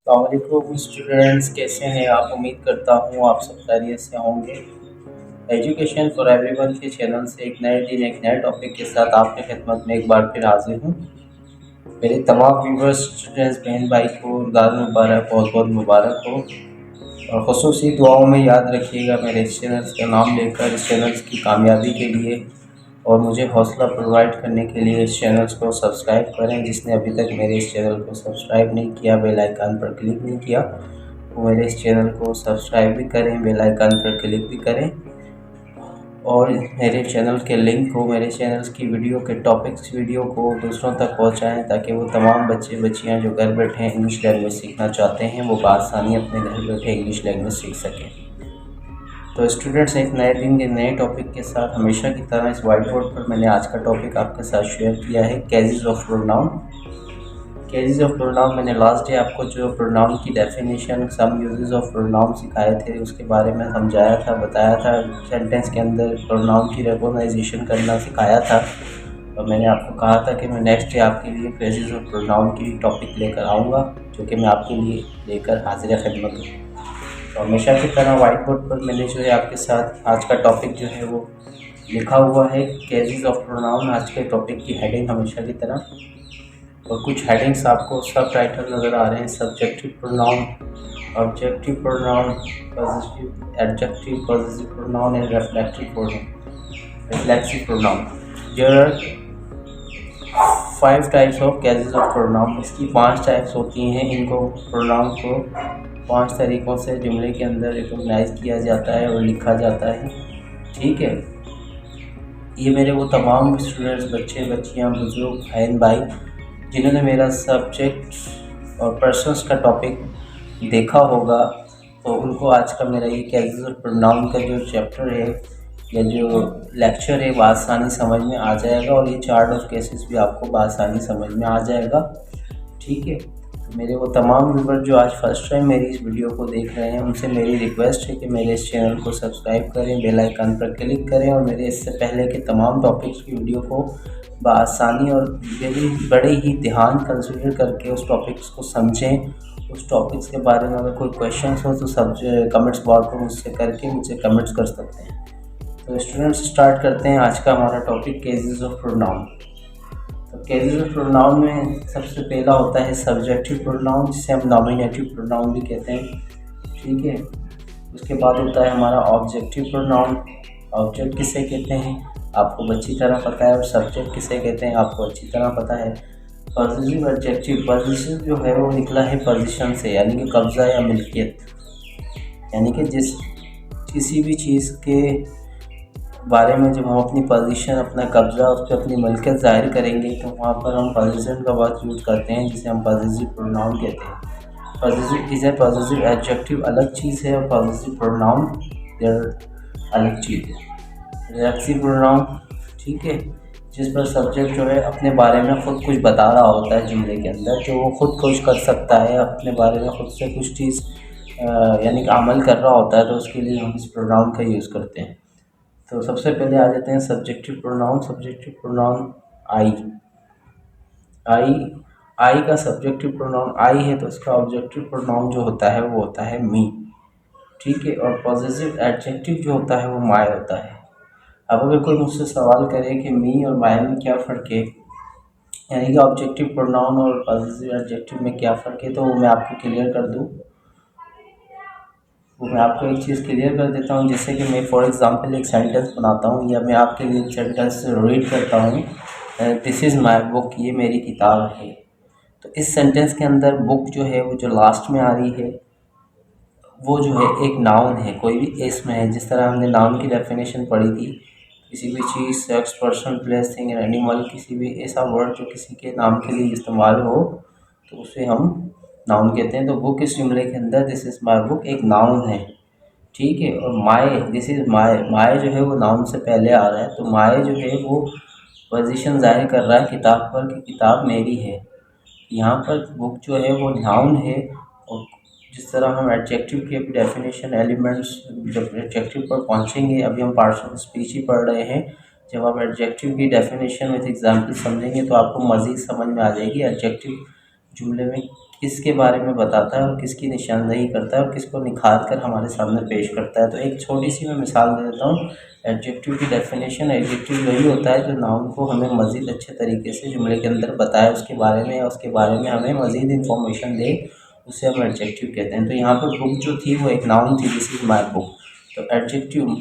अस्सलामुअलैकुम स्टूडेंट्स, कैसे हैं आप? उम्मीद करता हूँ आप सब खैरियत से होंगे। एजुकेशन फॉर एवरीवन के चैनल से एक नए दिन एक नए टॉपिक के साथ आपकी खिदमत में एक बार फिर हाजिर हूँ। मेरे तमाम व्यूवर्स स्टूडेंट्स बहन भाई को रमज़ान मुबारक, बहुत बहुत मुबारक हो। और ख़ुसूसी दुआओं में याद रखिएगा मेरे इस चैनल्स का नाम लेकर, इस चैनल्स की कामयाबी के लिए और मुझे हौसला प्रोवाइड करने के लिए इस चैनल्स को सब्सक्राइब करें। जिसने अभी तक मेरे इस चैनल को सब्सक्राइब नहीं किया, बेल आइकन पर क्लिक नहीं किया, वो मेरे इस चैनल को सब्सक्राइब भी करें, बेल आइकन पर क्लिक भी करें और मेरे चैनल के लिंक को, मेरे चैनल्स की वीडियो के टॉपिक्स वीडियो को दूसरों तक पहुंचाएं ताकि वो तमाम बच्चे बच्चियां जो घर बैठे इंग्लिश लैंग्वेज सीखना चाहते हैं वो बआसानी अपने घर बैठे इंग्लिश लैंग्वेज सीख सकें। तो स्टूडेंट्स, एक नए दिन के नए टॉपिक के साथ हमेशा की तरह इस वाइट बोर्ड पर मैंने आज का टॉपिक आपके साथ शेयर किया है, cases of pronoun. Cases of pronoun, मैंने लास्ट डे आपको जो प्रोनाउन की definition, some uses of pronoun सिखाए थे, उसके बारे में समझाया था, बताया था। सेंटेंस के अंदर प्रोनाउन की रेकॉग्नाइजेशन करना सिखाया था और मैंने आपको कहा था कि मैं नेक्स्ट डे आपके लिए केजेस ऑफ प्रोनाउन की टॉपिक लेकर आऊँगा, जो कि मैं आपके लिए लेकर हाजिर खिदमत हूँ। तो हमेशा की तरह वाइट बोर्ड पर मैंने जो है आपके साथ आज का टॉपिक जो है वो लिखा हुआ है, केजेस ऑफ प्रोनाउन। आज के टॉपिक की हेडिंग हमेशा की तरह, और कुछ हेडिंग्स आपको सब टाइटल नज़र आ रहे हैं। Subjective pronoun, objective pronoun, positive adjective, positive pronoun and reflective pronoun, reflexive pronoun. There are 5 types of cases of pronoun. इसकी 5 टाइप्स होती हैं। इनको प्रोनाउन को 5 तरीक़ों से जुमले के अंदर रिकॉग्नाइज किया जाता है और लिखा जाता है। ठीक है, ये मेरे वो तमाम स्टूडेंट्स, बच्चे बच्चियाँ, बुजुर्ग, बहन भाई जिन्होंने मेरा सब्जेक्ट और पर्सन्स का टॉपिक देखा होगा, तो उनको आज का मेरा ये केजेस ऑफ प्रोनाउन का जो चैप्टर है या जो लेक्चर है वो आसानी समझ में आ जाएगा और ये चार्ट ऑफ केसेस भी आपको आसानी समझ में आ जाएगा। ठीक है, तो मेरे वो तमाम व्यूवर जो आज फर्स्ट टाइम मेरी इस वीडियो को देख रहे हैं, उनसे मेरी रिक्वेस्ट है कि मेरे इस चैनल को सब्सक्राइब करें, बेल आइकन पर क्लिक करें और मेरे इससे पहले के तमाम टॉपिक्स की वीडियो को बआसानी और बड़े ही ध्यान कंसिडर करके उस टॉपिक्स को समझें। उस टॉपिक्स के बारे में अगर कोई क्वेश्चंस हो तो सब कमेंट्स बॉक्स पर मुझसे करके मुझे कमेंट्स कर सकते हैं। तो स्टूडेंट्स, स्टार्ट करते हैं आज का हमारा टॉपिक, केजेस ऑफ प्रोनाउन। तो केजेस ऑफ प्रोनाउन में सबसे पहला होता है सब्जेक्टिव प्रोनाउन, जिसे हम नॉमिनेटिव प्रोनाउन भी कहते हैं। ठीक है, उसके बाद होता है हमारा ऑब्जेक्टिव प्रोनाउन। ऑब्जेक्ट किसे कहते हैं आपको अच्छी तरह पता है, और सब्जेक्ट किसे कहते हैं आपको अच्छी तरह पता है। पॉजिटिव एडजेक्टिव, पॉजिटिव जो है वो निकला है पोजीशन से, यानी कि कब्ज़ा या मिल्कियत, यानी कि जिस किसी भी चीज़ के बारे में जब हम अपनी पोजीशन, अपना कब्ज़ा, उस पर अपनी मिल्कियत ज़ाहिर करेंगे तो वहाँ पर हम पोजीशन का वर्ड यूज़ करते हैं, जिसे हम पॉजिटिव प्रोनाउन कहते हैं। Positive is a positive adjective अलग चीज़ है और पॉजिटिव प्रोनाउन अलग चीज़ है। रिफ्लेक्सिव प्रोनाउन, ठीक है, जिस पर सब्जेक्ट जो है अपने बारे में ख़ुद कुछ बता रहा होता है जुमले के अंदर, जो वो खुद कुछ कर सकता है, अपने बारे में ख़ुद से कुछ चीज़ यानी कि अमल कर रहा होता है, तो उसके लिए हम इस प्रोनाउन का यूज़ करते हैं। तो सबसे पहले आ जाते हैं subjective pronoun. Subjective pronoun I. I I का सब्जेक्टिव प्रोनाउन आई है, तो इसका ऑब्जेक्टिव प्रोनाउन जो होता है वो होता है मी। ठीक है, और पॉजिटिव एडजेक्टिव जो होता है वो माय होता है। अब अगर कोई मुझसे सवाल करे कि मी और माय में क्या फ़र्क है, यानी कि ऑब्जेक्टिव प्रोनाउन और पॉजिटिव एडजेक्टिव में क्या फ़र्क है, तो वो मैं आपको क्लियर कर दूँ। वो मैं आपको एक चीज़ क्लियर कर देता हूँ, जैसे कि मैं फॉर एग्ज़ाम्पल एक सेंटेंस बनाता हूँ या मैं आपके लिए एक सेंटेंस रीड करता हूँ, दिस इज़ माय बुक, ये मेरी किताब है। तो इस सेंटेंस के अंदर बुक जो है वो जो लास्ट में आ रही है वो जो है एक नाउन है, कोई भी इसम है। जिस तरह हमने नाउन की डेफिनेशन पढ़ी थी, किसी भी चीज़, sex, person, place, thing, animal, किसी भी ऐसा वर्ड जो किसी के नाम के लिए इस्तेमाल हो तो उसे हम नाउन कहते हैं। तो बुक इस जुमले के अंदर दिस इज़ माय बुक एक नाउन है। ठीक है, और my, this is my, my जो है वो नाउन से पहले आ रहा है, तो माय जो है वो पोजीशन जाहिर कर रहा है किताब पर कि किताब मेरी है। यहाँ पर बुक जो है वो नाउन है। और जिस तरह हम एडजेक्टिव के डेफिनेशन एलिमेंट्स जब एडजेक्टिव पर पहुँचेंगे, अभी हम पार्ट्स ऑफ स्पीच ही पढ़ रहे हैं, जब आप एडजेक्टिव की डेफिनेशन विद एग्जांपल समझेंगे तो आपको मज़ीद समझ में आ जाएगी एडजेक्टिव जुमले में किसके बारे में बताता है और किसकी निशानदेही करता है और किसको निखार कर हमारे सामने पेश करता है। तो एक छोटी सी मैं मिसाल दे देता हूँ। एडजेक्टिव की डेफिनेशन, एडजेक्टिव वही होता है जो नाउन को हमें मज़ीद अच्छे तरीके से जुमले के अंदर बताए उसके बारे में, या उसके बारे में हमें मज़ीद इन्फॉर्मेशन दे, उसे हम एडजेक्टिव कहते हैं। तो यहाँ पर बुक जो थी वो एक नाउन थी, दिस इज़ माई बुक। तो एडजेक्टिव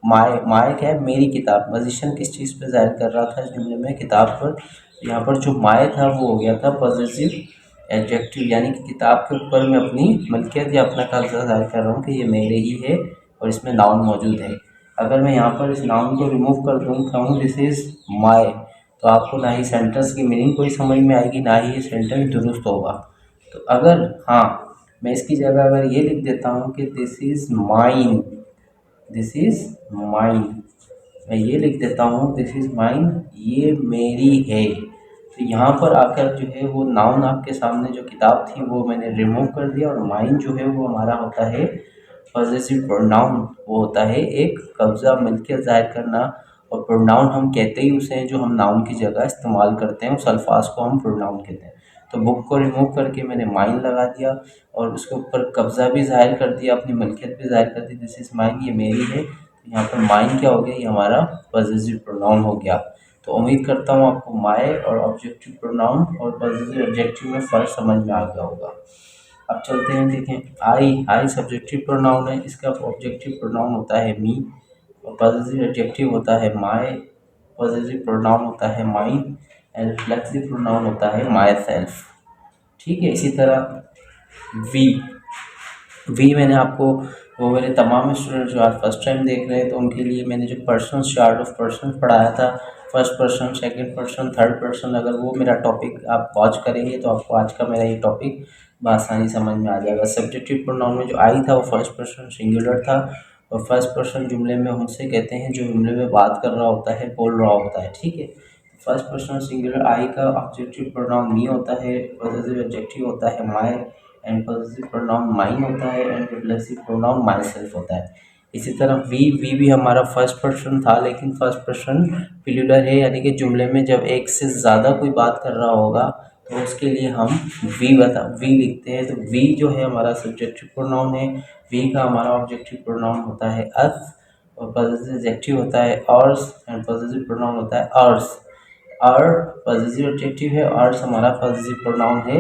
माय क्या है, मेरी किताब। पोजीशन किस चीज़ पे ज़ाहिर कर रहा था इस जुमले में, किताब पर। यहाँ पर जो माय था वो हो गया था पॉजिटिव एडजेक्टिव, यानी कि किताब के ऊपर मैं अपनी मलकियत या अपना कब्जा ज़ाहिर कर रहा हूँ कि ये मेरे ही है और इसमें नाउन मौजूद है। अगर मैं यहाँ पर इस नाउन को रिमूव कर दूँ, कहूँ दिस इज़ माय, तो आपको ना ही सेंटेंस की मीनिंग कोई समझ में आएगी, ना ही ये सेंटेंस दुरुस्त होगा। तो अगर हाँ, मैं इसकी जगह अगर ये लिख देता हूँ कि this is mine, this is mine, मैं ये लिख देता हूँ दिस इज़ माइन, ये मेरी है। तो यहाँ पर आकर जो है वो नाउन आपके सामने जो किताब थी वो मैंने रिमूव कर दिया, और माइन जो है वो हमारा होता है पॉजेसिव प्रोनाउन। वो होता है एक कब्जा, मिल्कियत ज़ाहिर करना। और प्रोनाउन हम कहते ही उसे हैं जो हम नाउन की जगह इस्तेमाल करते हैं, उस अल्फाज को हम प्रोनाउन कहते हैं। तो बुक को रिमूव करके मैंने माइन लगा दिया और उसके ऊपर कब्जा भी ज़ाहिर कर दिया, अपनी मिल्कियत भी ज़ाहिर कर दी, दिस इज़ माइन, ये मेरी है। तो यहाँ पर माइन क्या हो गया, ये हमारा पॉजेसिव प्रोनाउन हो गया। तो उम्मीद करता हूँ आपको माय और ऑब्जेक्टिव प्रोनाउन और पॉजेसिव एडजेक्टिव में फ़र्क समझ में आ गया होगा। अब चलते हैं, देखें आई सब्जेक्टिव प्रोनाउन है, इसका ऑब्जेक्टिव प्रोनाउन होता है मी, और पॉजेसिव एडजेक्टिव होता है माय, पॉजेसिव प्रोनाउन होता है माइन, एंड रिफ्लेक्सिव प्रोनाउन होता है माय सेल्फ। ठीक है। इसी तरह वी मैंने आपको, वो मेरे तमाम स्टूडेंट जो आज फर्स्ट टाइम देख रहे हैं तो उनके लिए मैंने जो पर्सन, चार्ट ऑफ पर्सन पढ़ाया था, first person, second person, third person, अगर वो मेरा टॉपिक आप वॉच करेंगे तो आपको आज का मेरा ये टॉपिक बआसानी समझ में आ जाएगा। सब्जेक्टिव प्रोनाउन में जो आई था वो फर्स्ट पर्सन सिंगुलर था, और फर्स्ट पर्सन जुमले में हम उसे कहते हैं जो जुमले में बात कर रहा होता है, बोल रहा होता है। ठीक है। फर्स्ट पर्सन सिंगुलर आई का ऑब्जेक्टिव प्रोनाउन मी होता है, पॉजेसिव एडजेक्टिव होता है my, and possessive pronoun mine होता है, and reflexive pronoun my self होता है। इसी तरह वी भी हमारा फर्स्ट पर्सन था, लेकिन फर्स्ट पर्सन प्लूरल है, यानी कि जुमले में जब एक से ज़्यादा कोई बात कर रहा होगा तो उसके लिए हम वी लिखते हैं। तो वी जो है हमारा सब्जेक्टिव प्रोनाउन है, वी का हमारा ऑब्जेक्टिव प्रोनाउन होता है अस, और पॉजेसिव एडजेक्टिव होता है अर्स, एंड पॉजेसिव प्रोनाउन होता है अर्स। आर पॉजेसिव एडजेक्टिव है, अर्स हमारा पॉजेसिव प्रोनाउन है।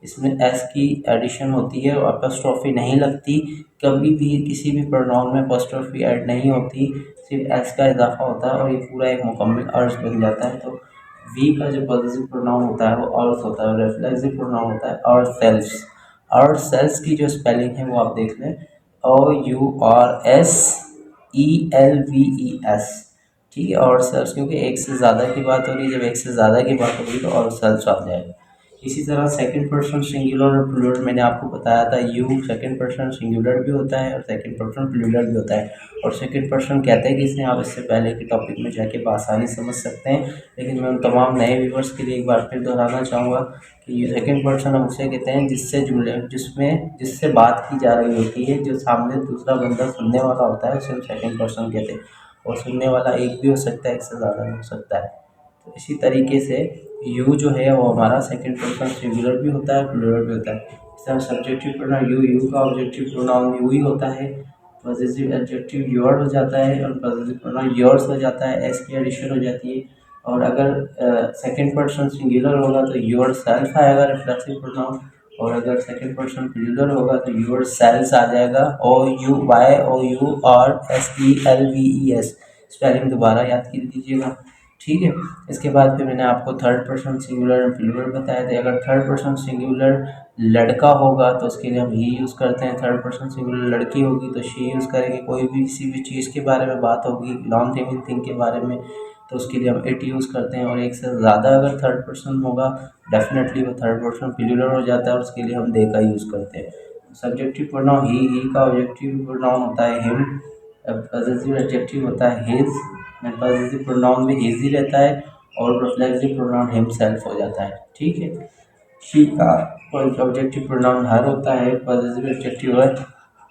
इसमें एस की एडिशन होती है और अपॉस्ट्रोफी नहीं लगती, कभी भी किसी भी प्रोनाउन में अपॉस्ट्रोफी ऐड नहीं होती, सिर्फ एस का इजाफा होता है और ये पूरा एक मुकम्मल अर्स बन जाता है। तो वी का जो पॉजेसिव प्रोनाउन होता है वो अर्स होता है, और रिफ्लेक्सिव प्रोनाउन होता है आवर सेल्फ्स। आवर सेल्फ्स की जो स्पेलिंग है वो आप देख लें, OURSELVES। ठीक है। और सेल्स, क्योंकि एक से ज़्यादा की बात हो रही है, जब एक से ज़्यादा की बात होगी तो और सेल्स आ जाएगा। इसी तरह सेकंड पर्सन सिंगुलर और प्लूरल मैंने आपको बताया था, यू सेकंड पर्सन सिंगुलर भी होता है और सेकंड पर्सन प्लूरल भी होता है। और सेकंड पर्सन कहते हैं किसने, आप इससे पहले के टॉपिक में जाके बआसानी समझ सकते हैं, लेकिन मैं उन तमाम नए व्यूवर्स के लिए एक बार फिर दोहराना चाहूँगा कि ये सेकंड पर्सन हम उसे कहते हैं जिससे बात की जा रही होती है, जो सामने दूसरा बंदा सुनने वाला होता है, उसे हम सेकंड पर्सन कहते हैं। और सुनने वाला एक भी हो सकता है, एक से ज़्यादा भी हो सकता है। तो इसी तरीके से यू जो है वो हमारा सेकंड पर्सन सिंगुलर भी होता है, प्लूरल भी होता है। इस तरह सब्जेक्टिव प्रोनाउन यू का ऑब्जेक्टिव प्रोनाउन यू ही होता है, पॉजेसिव एडजेक्टिव योर हो जाता है, और पॉजेसिव प्रोनाउन योर्स हो जाता है, एस की एडिशन हो जाती है। और अगर सेकंड पर्सन सिंगुलर होगा तो योर सेल्फ आएगा रिफ्लेक्सिव प्रोनाउन, और अगर सेकंड पर्सन प्लूरल होगा तो योर सेल्स आ जाएगा, OUYOURSELVES। स्पेलिंग दोबारा याद कर लीजिएगा। ठीक है। इसके बाद फिर मैंने आपको थर्ड पर्सन सिंगुलर और प्लूरल बताया था। अगर थर्ड पर्सन सिंगुलर लड़का होगा तो उसके लिए हम ही यूज़ करते हैं, थर्ड पर्सन सिंगुलर लड़की होगी तो शी यूज़ करेंगे। कोई भी किसी भी चीज़ के बारे में बात होगी, नॉन लिविंग थिंग के बारे में, तो उसके लिए हम इट यूज़ करते हैं। और एक से ज़्यादा अगर थर्ड पर्सन होगा डेफिनेटली वो थर्ड पर्सन प्लूरल हो जाता है, और उसके लिए हम दे का यूज़ करते हैं। सब्जेक्टिव प्रोनाउन ही का ऑब्जेक्टिव प्रोनाउन होता है हिम, पॉजेसिव एडजेक्टिव होता है हिज, पॉजेसिव प्रोनाउन में हिज ही रहता है, और रिफ्लेक्सिव प्रोनाउन हिमसेल्फ हो जाता है। ठीक है। शी का ऑब्जेक्टिव प्रोनाउन हर होता है, पॉजेसिव एडजेक्टिव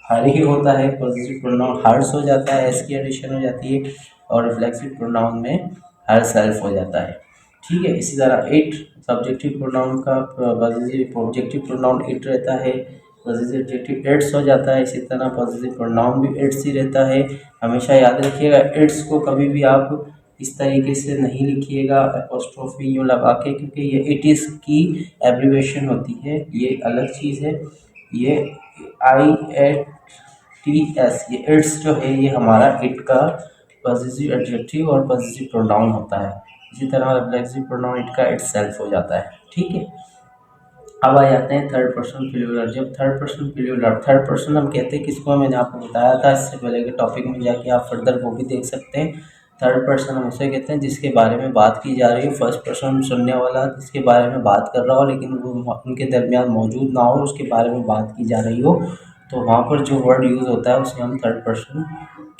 हर ही होता है, पॉजेसिव प्रोनाउन हर्स हो जाता है, एस की एडिशन हो जाती है, और रिफ्लेक्सिव प्रोनाउन में हर सेल्फ हो जाता है। ठीक है। इसी तरह इट सब्जेक्टिव प्रोनाउन का पॉजिटिव ऑब्जेक्टिव प्रोनाउन इट रहता है, पॉजिटिव एडजेक्टिव इट्स हो जाता है। इसी तरह पॉजिटिव प्रोनाउन भी इट्स ही रहता है। हमेशा याद रखिएगा इट्स को कभी भी आप इस तरीके से नहीं लिखिएगा एपोस्ट्रोफी यूँ लगा के, क्योंकि ये इट इज़ की एब्रीवेशन होती है, ये अलग चीज़ है। ये IATS ये इट्स जो है ये हमारा इट का पॉजिटिव एडजेक्टिव और पॉजिटिव प्रोनाउन होता है। इसी तरह रिफ्लेक्सिव प्रोनाउन इट का इटसेल्फ हो जाता है। ठीक है। अब आ जाते हैं थर्ड पर्सन प्लूरल। जब third person plural, third person हम कहते हैं किसको, मैंने आपको बताया था इससे पहले के टॉपिक में जाके आप फर्दर वो भी देख सकते हैं। थर्ड पर्सन हम उसे कहते हैं जिसके बारे में बात की जा रही हो, फर्स्ट पर्सन सुनने वाला जिसके बारे में बात कर रहा हो लेकिन वो उनके दरमियान मौजूद ना हो, उसके बारे में बात की जा रही हो, तो वहाँ पर जो वर्ड यूज़ होता है उसे हम थर्ड पर्सन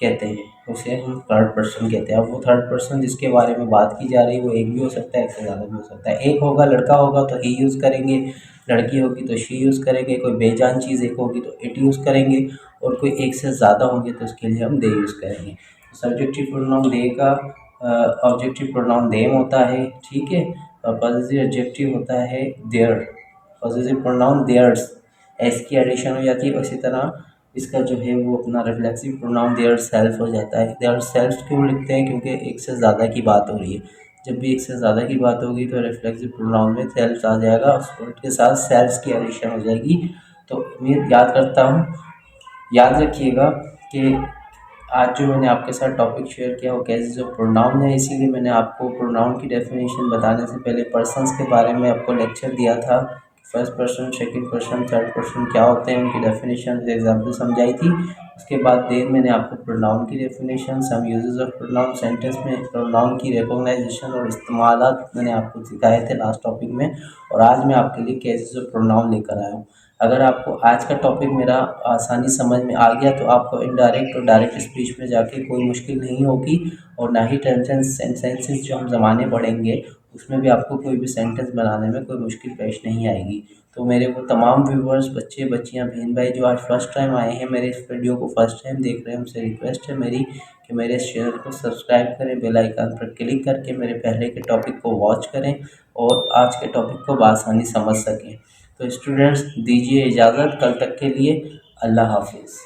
कहते हैं, उसे हम थर्ड पर्सन कहते हैं। अब वो थर्ड पर्सन जिसके बारे में बात की जा रही है वो एक भी हो सकता है, एक से ज़्यादा भी हो सकता है। एक होगा लड़का होगा तो ही यूज़ करेंगे, लड़की होगी तो शी यूज़ करेंगे, कोई बेजान चीज़ एक होगी तो इट यूज़ करेंगे, और कोई एक से ज़्यादा होंगे तो उसके लिए हम दे यूज़ करेंगे। सब्जेक्टिव प्रोनाउन दे का ऑब्जेक्टिव प्रोनाउन देम होता है। ठीक है। और पॉजिटिव एडजेक्टिव होता है their, possessive pronoun theirs, S की एडिशन हो जाती है। इसी तरह इसका जो है वो अपना रिफ्लेक्सिव प्रोनाउन देयर सेल्फ हो जाता है। देयर सेल्फ क्यों लिखते हैं, क्योंकि एक से ज़्यादा की बात हो रही है। जब भी एक से ज़्यादा की बात होगी तो रिफ्लेक्सिव प्रोनाउन में सेल्फ आ जाएगा, उस वर्ड के साथ सेल्फ की एडिशन हो जाएगी। तो मैं याद करता हूँ, याद रखिएगा कि आज जो मैंने आपके साथ टॉपिक शेयर किया वो कैसे जो प्रोनाउन है, इसीलिए मैंने आपको प्रोनाउन की डेफिनेशन बताने से पहले पर्सन्स के बारे में आपको लेक्चर दिया था। First person, second person, third person क्या होते हैं, उनकी डेफिनेशन एग्जाम्पल समझाई थी। उसके बाद देन मैंने आपको प्रोनाउन की definition, some uses of pronoun, sentence में प्रोनाउन की रिकॉग्नाइजेशन और इस्तेमालात मैंने आपको सिखाए थे लास्ट टॉपिक में। और आज मैं आपके लिए कैसे जो प्रोनाउन लेकर आया हूँ। अगर आपको आज का टॉपिक मेरा आसानी समझ में आ गया तो आपको इनडायरेक्ट और डायरेक्ट स्पीच में जाके कोई मुश्किल नहीं होगी, और ना ही सेंटेंसेस जो हम ज़माने पढ़ेंगे उसमें भी आपको कोई भी सेंटेंस बनाने में कोई मुश्किल पेश नहीं आएगी। तो मेरे वो तमाम व्यूवर्स, बच्चे बच्चियां, बहन भाई जो आज फर्स्ट टाइम आए हैं, मेरे इस वीडियो को फर्स्ट टाइम देख रहे हैं, उनसे रिक्वेस्ट है मेरी कि मेरे इस चैनल को सब्सक्राइब करें, बेल आइकन पर क्लिक करके मेरे पहले के टॉपिक को वॉच करें और आज के टॉपिक को बआसानी समझ सकें। तो स्टूडेंट्स दीजिए इजाज़त, कल तक के लिए अल्लाह हाफिज़।